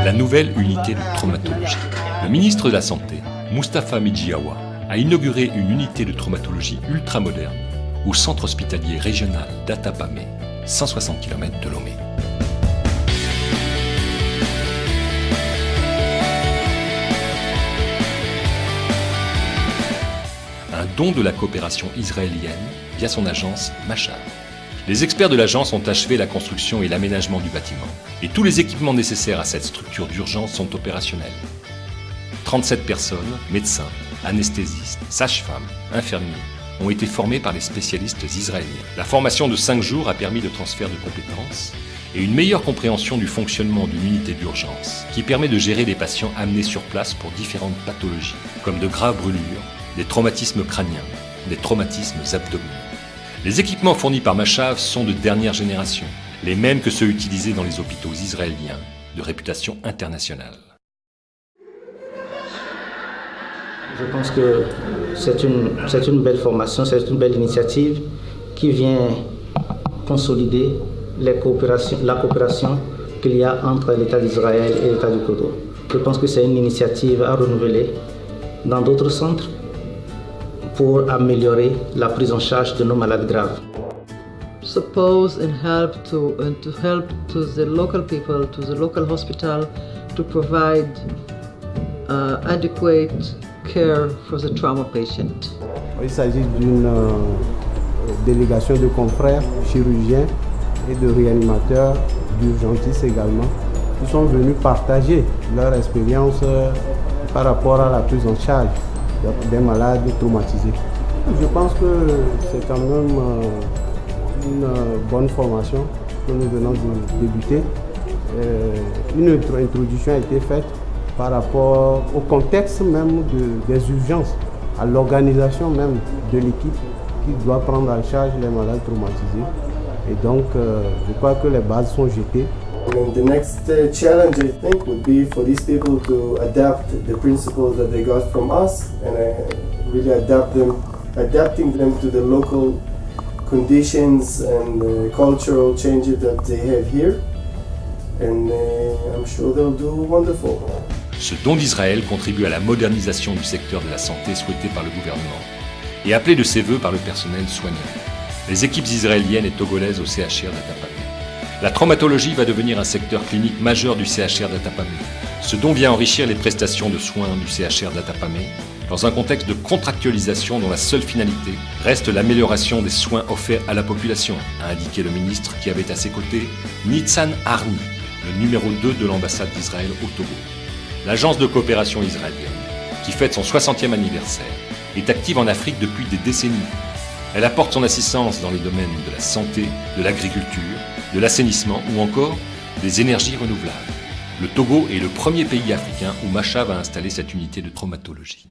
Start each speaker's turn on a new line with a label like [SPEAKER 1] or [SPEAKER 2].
[SPEAKER 1] La nouvelle unité de traumatologie. Le ministre de la Santé, Moustapha Medjiawa, a inauguré une unité de traumatologie ultramoderne au centre hospitalier régional d'Atapamé, 160 km de Lomé. Un don de la coopération israélienne via son agence Machav. Les experts de l'agence ont achevé la construction et l'aménagement du bâtiment, et tous les équipements nécessaires à cette structure d'urgence sont opérationnels. 37 personnes, médecins, anesthésistes, sages-femmes, infirmiers, ont été formés par les spécialistes israéliens. La formation de 5 jours a permis le transfert de compétences et une meilleure compréhension du fonctionnement d'une unité d'urgence qui permet de gérer les patients amenés sur place pour différentes pathologies, comme de graves brûlures, des traumatismes crâniens, des traumatismes abdominaux. Les équipements fournis par Machav sont de dernière génération, les mêmes que ceux utilisés dans les hôpitaux israéliens de réputation internationale.
[SPEAKER 2] Je pense que c'est une belle formation, c'est une belle initiative qui vient consolider la coopération qu'il y a entre l'État d'Israël et l'État du Kodo. Je pense que c'est une initiative à renouveler dans d'autres centres pour améliorer la prise en charge de nos malades graves.
[SPEAKER 3] Suppose and help to the local people, to the local hospital, to provide adequate care for the trauma patient.
[SPEAKER 4] Il s'agit d'une délégation de confrères chirurgiens et de réanimateurs, d'urgentistes également, qui sont venus partager leur expérience par rapport à la prise en charge des malades traumatisés. Je pense que c'est quand même une bonne formation que nous venons de débuter. Une introduction a été faite par rapport au contexte même des urgences, à l'organisation même de l'équipe qui doit prendre en charge les malades traumatisés. Et donc, je crois que les bases sont jetées.
[SPEAKER 5] And the next challenge, I think, would be for these people to adapt the principles that they got from us and really adapting them to the local conditions and cultural changes that they have here. And I'm sure they'll do wonderful.
[SPEAKER 1] Ce don d'Israël contribue à la modernisation du secteur de la santé souhaité par le gouvernement et appelé de ses vœux par le personnel soignant. Les équipes israéliennes et togolaises au CHR d'Atapamé. La traumatologie va devenir un secteur clinique majeur du CHR d'Atapamé. Ce don vient enrichir les prestations de soins du CHR d'Atapamé dans un contexte de contractualisation dont la seule finalité reste l'amélioration des soins offerts à la population, a indiqué le ministre qui avait à ses côtés Nitzan Arni, le numéro 2 de l'ambassade d'Israël au Togo. L'agence de coopération israélienne, qui fête son 60e anniversaire, est active en Afrique depuis des décennies. Elle apporte son assistance dans les domaines de la santé, de l'agriculture, de l'assainissement ou encore des énergies renouvelables. Le Togo est le premier pays africain où Machav a installé cette unité de traumatologie.